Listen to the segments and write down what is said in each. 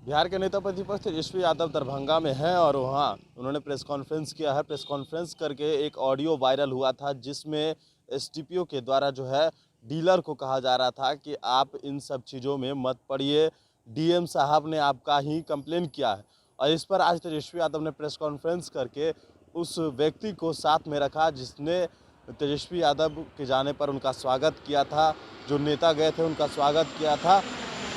बिहार के नेता प्रतिपक्ष तेजस्वी यादव दरभंगा में हैं और वहाँ उन्होंने प्रेस कॉन्फ्रेंस किया है। प्रेस कॉन्फ्रेंस करके एक ऑडियो वायरल हुआ था जिसमें एसडीपीओ के द्वारा जो है डीलर को कहा जा रहा था कि आप इन सब चीज़ों में मत पड़िए, डीएम साहब ने आपका ही कंप्लेन किया है। और इस पर आज तेजस्वी यादव ने प्रेस कॉन्फ्रेंस करके उस व्यक्ति को साथ में रखा जिसने तेजस्वी यादव के जाने पर उनका स्वागत किया था, जो नेता गए थे उनका स्वागत किया था।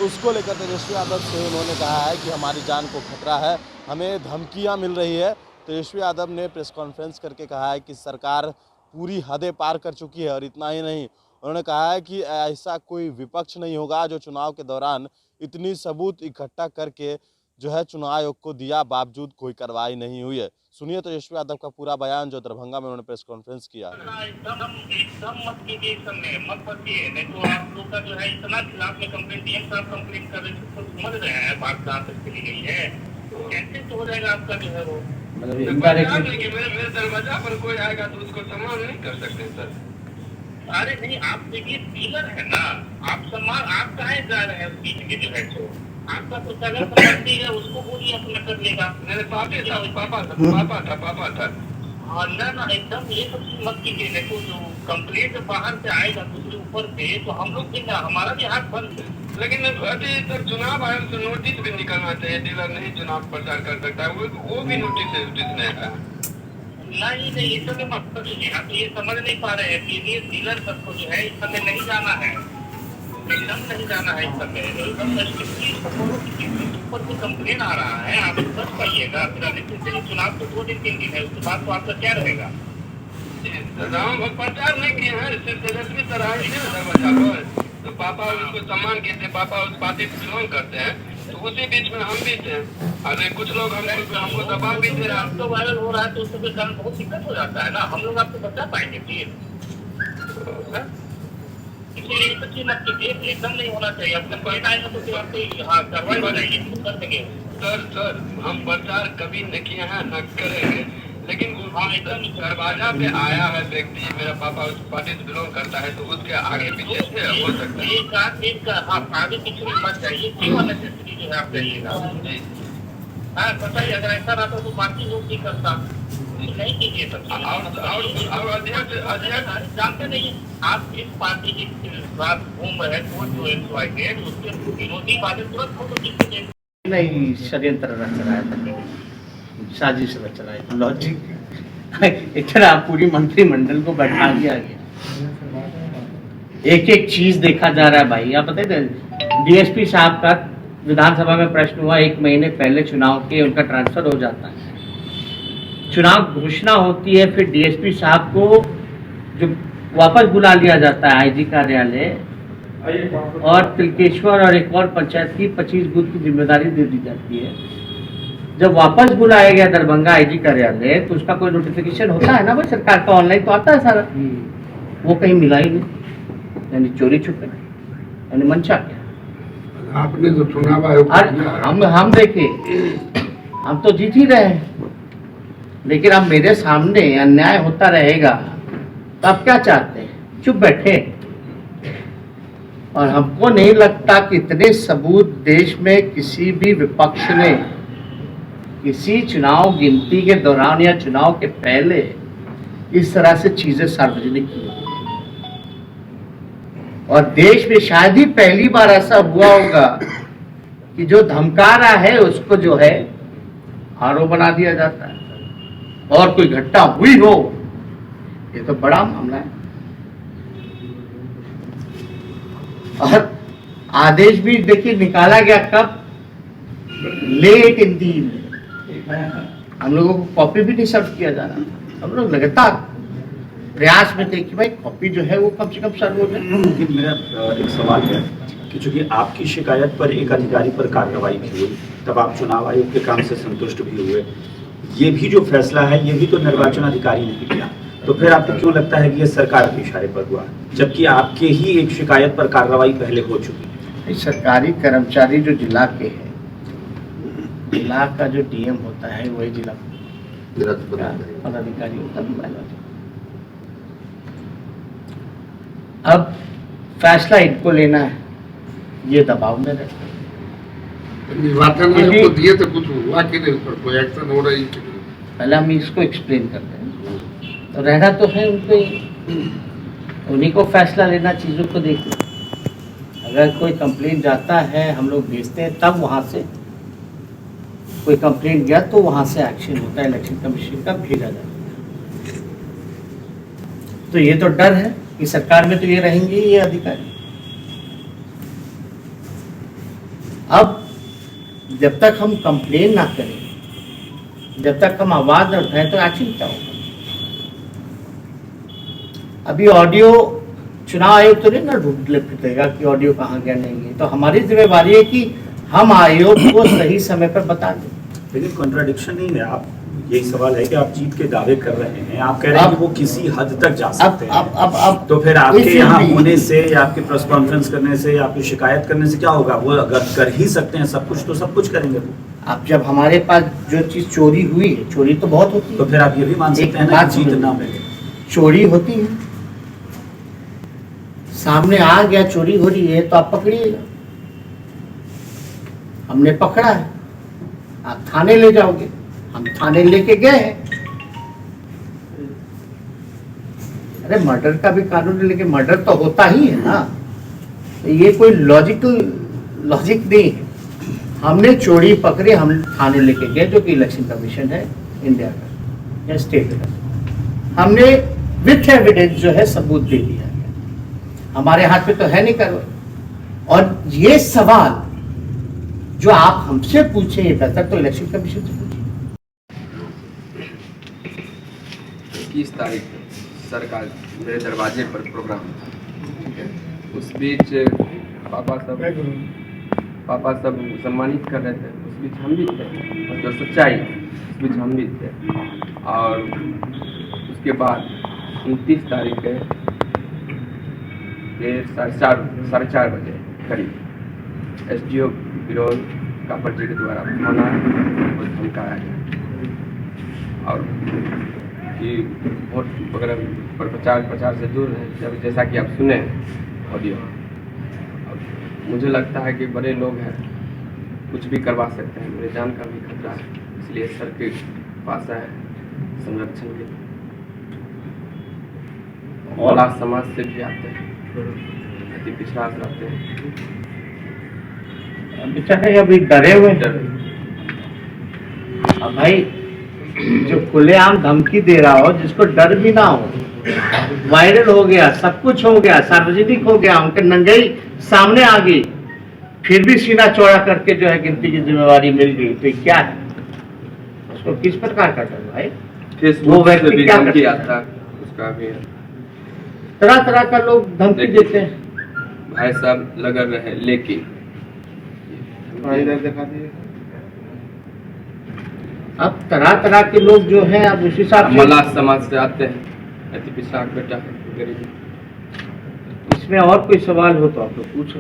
उसको लेकर तेजस्वी यादव से उन्होंने कहा है कि हमारी जान को खतरा है, हमें धमकियां मिल रही है। तेजस्वी यादव ने प्रेस कॉन्फ्रेंस करके कहा है कि सरकार पूरी हदें पार कर चुकी है और इतना ही नहीं, उन्होंने कहा है कि ऐसा कोई विपक्ष नहीं होगा जो चुनाव के दौरान इतनी सबूत इकट्ठा करके जो है चुनाव आयोग को दिया, बावजूद कोई कार्रवाई नहीं हुई है। सुनिए तेजस्वी यादव का पूरा बयान जो दरभंगा में उन्होंने प्रेस कॉन्फ्रेंस किया। एकदम मत कीजिए, इस समय मत फंसिए, नहीं तो आप लोग का जो है इतना खिलाफ में कंप्लेंट डीएम साहब कंप्लेंट कर रहे थे, तो समझ रहे हैं बात कहाँ तक चली गई है। कैसे तो हो जाएगा आपका जो है वो मेरे दरवाजा पर कोई आएगा तो उसको सम्मान नहीं कर सकते सर। अरे नहीं, आप देखिए डीलर है ना, आप सम्मान आप कहाँ जा रहे हैं उस बीच में जो है तो आपका तो अगर संपत्ति है उसको बोलिए अपना कर लेगा। मेरे पापा था। हाँ ना एकदम ये सब चीज मत कीजिए, नहीं तो जो कंप्लेंट बाहर से आएगा दूसरे ऊपर से तो हम लोग भी ना, हमारा भी हाथ बंद है। लेकिन अभी तक चुनाव आयोग से नोटिस भी निकलना चाहिए, डीलर नहीं चुनाव प्रचार कर सकता है, वो भी नोटिस नहीं है। नहीं ये सब मत कीजिए, आप ये समझ नहीं पा रहे हैं कि ये डीलर सबको जो है इस समय नहीं जाना है, एकदम नहीं जाना है इस समय, एकदम ऊपर से कंप्लेन आ रहा है, आप समझ पाइएगा। फिर चुनाव तो 2 दिन 3 दिन है, उसके बाद तो आपका क्या रहेगा। राम प्रचार नहीं किए हैं, सिर्फ तेजस्वी तरह ही दरवाजा पर, तो पापा उसको सम्मान किए थे, पापा उस पार्टी से बिलोंग करते हैं, तो उसी बीच में हम भी थे। अरे कुछ लोग हमको दबाव भी दे रहे हैं, तो वायरल हो रहा है तो उसके कारण बहुत दिक्कत हो जाता है ना, हम लोग आपको बता पाएंगे फिर, इसलिए ये सब चीज मत कीजिए, एकदम नहीं होना चाहिए। अपने पॉइंट आएगा तो फिर आपको हाँ कार्रवाई हो जाएगी, कर देंगे। सर हम प्रचार कभी नहीं किए हैं, न करेंगे, लेकिन हाँ एकदम दरवाजा पे आया है व्यक्ति, मेरा पापा उस पार्टी से बिलोंग करता है, तो उसके आगे पीछे से हो सकता है। एक हाँ आगे पीछे मत जाइए, क्यों अननेसेसरी जो है आप जाइएगा। हाँ बताइए, अगर ऐसा रहता तो बाकी लोग भी करता, नहीं कीजिए सब। और अध्यक्ष जानते नहीं आप इस पार्टी के साथ घूम रहे उसके विरोधी वाले तुरंत फोटो खींच नहीं, षड्यंत्र रच रहा है, साजिश रच रहा है, लॉजिक इतना पूरी मंत्रिमंडल को बैठा दिया गया, एक एक चीज देखा जा रहा है। भाई आप बताइए, डीएसपी साहब का विधानसभा में प्रश्न हुआ, 1 महीने पहले चुनाव के उनका ट्रांसफर हो जाता है, चुनाव घोषणा होती है, फिर डीएसपी साहब को जो वापस बुला लिया जाता है आईजी कार्यालय, और तिलकेश्वर और एक और पंचायत की 25 बूथ की जिम्मेदारी दे दी जाती है। जब वापस बुलाया गया दरभंगा आईजी कार्यालय तो उसका कोई नोटिफिकेशन होता है ना भाई, सरकार का ऑनलाइन तो आता है सारा, वो कहीं मिला ही नहीं, यानी चोरी छुपे, यानी मंशा क्या। आपने तो चुनाव आयोग हम देखे, हम तो जीत ही रहे हैं, लेकिन अब मेरे सामने अन्याय होता रहेगा तो आप क्या चाहते हैं, चुप बैठे। और हमको नहीं लगता कि इतने सबूत देश में किसी भी विपक्ष ने किसी चुनाव गिनती के दौरान या चुनाव के पहले इस तरह से चीजें सार्वजनिक की। और देश में शायद ही पहली बार ऐसा हुआ होगा कि जो धमका रहा है उसको जो है आरोप बना दिया जाता है, और कोई घटना हुई हो, ये तो बड़ा मामला है। और आदेश भी देखिए निकाला गया कब, लेट इन दी इवनिंग, हम लोगों को कॉपी भी नहीं सर्व किया जा रहा, हम लोग लगातार प्रयास में थे कि भाई कॉपी जो है वो कम से कम सर्व हो जाए। लेकिन मेरा एक सवाल है कि चूंकि आपकी शिकायत पर एक अधिकारी पर कार्रवाई भी हुई, तब आप चुनाव आयोग के काम से संतुष्ट भी हुए, ये भी जो फैसला है ये भी तो निर्वाचन अधिकारी ने किया, तो फिर आपको क्यों लगता है कि ये सरकार के इशारे पर हुआ, जबकि आपके ही एक शिकायत पर कार्रवाई पहले हो चुकी है। सरकारी कर्मचारी जो जिला के हैं, जिला का जो डीएम होता है वही जिला पदाधिकारी होता है। अब फैसला इनको लेना है, ये दबाव में रहते हैं। निर्वाचन आयोग को दिए तो कुछ हुआ कि नहीं, ऊपर कोई एक्शन हो रही है? पहले हम इसको एक्सप्लेन करते हैं। तो रहना तो है उनको, उन्हीं को फैसला लेना चीज़ों को देखना। अगर कोई कंप्लेंट जाता है हम लोग भेजते हैं, तब वहाँ से कोई कंप्लेंट गया तो वहाँ से एक्शन होता है, इलेक्शन कमीशन का भेजा जाता है। तो ये तो डर है कि सरकार में तो ये रहेंगे ये अधिकारी। अब जब तक हम कंप्लेन ना करें, जब तक हम आवाज न उठाएं, तो एक्शन क्या होगा? अभी ऑडियो चुनाव आयोग तो नहीं ना ढूंढ फिरेगा कि ऑडियो कहाँ गया नहीं गया। तो हमारी जिम्मेवारी है कि हम आयोग को सही समय पर बता दें। लेकिन कॉन्ट्राडिक्शन नहीं है, आप यही सवाल है कि आप जीत के दावे कर रहे हैं, आप कह रहे हैं कि वो किसी हद तक जा सकते हैं। अब तो फिर आपके यहाँ होने से या आपके प्रेस कॉन्फ्रेंस करने से या आपकी शिकायत करने से क्या होगा? वो अगर कर ही सकते हैं सब कुछ, तो सब कुछ करेंगे वो। अब जब हमारे पास जो चीज चोरी हुई है, चोरी तो बहुत होती है, तो फिर आप ये भी मान सकते हैं ना कि जीत ना मिले। चोरी होती है, सामने आ गया चोरी हो रही है तो आप पकड़िएगा। हमने पकड़ा है, आप थाने ले जाओगे, हम थाने लेके गए हैं। अरे मर्डर का भी कानून है, लेकिन मर्डर तो होता ही है ना। तो ये कोई लॉजिक नहीं है। हमने चोरी पकड़ी, हम थाने लेके गए, जो कि इलेक्शन कमीशन है इंडिया का या स्टेट का। हमने विथ एविडेंस जो है सबूत दे दिया है। हमारे हाथ में तो है नहीं कार्रवाई। और ये सवाल जो आप हमसे पूछे, ये बेहतर तो इलेक्शन कमीशन से पूछे। 21 तारीख को सरकार मेरे दरवाजे पर प्रोग्राम था, ठीक है। उस बीच पापा सब सम्मानित कर रहे थे, उस बीच हम भी थे, और जो सच्चाई उस बीच हम भी थे। और उसके बाद 29 तारीख के 4:30 बजे करीब SDO बिरौल का पर्ची के द्वारा थाना को धमकाया गया और कि वोट वगैरह पर प्रचार से दूर है। जब जैसा कि आप सुने ऑडियो, मुझे लगता है कि बड़े लोग हैं, कुछ भी करवा सकते हैं, मेरे जान का भी खतरा है, इसलिए सर के पास है संरक्षण के। और समाज से भी आते हैं, अति पिछड़ा रहते हैं, बेचारे अभी डरे हुए हैं। अब भाई जो खुलेआम धमकी दे रहा हो, जिसको डर भी ना हो, वायरल हो गया, सब कुछ हो गया, सार्वजनिक हो गया, उनके नंगई सामने आ गई, फिर भी सीना चौड़ा करके जो है गिनती की जिम्मेवारी मिल गई, तो क्या है? उसको किस प्रकार का डर भाई? वो व्यक्ति क्या करता है? उसका भी तरह तरह का लोग धमकी देते हैं। भाई साहब लगा रहे, लेकिन अब तरह तरह के लोग जो हैं, अब उस हिसाब से मल्लाह समाज से आते हैं, अति पिछड़ा बेटा गरीब। इसमें और कोई सवाल हो तो आप लोग पूछो।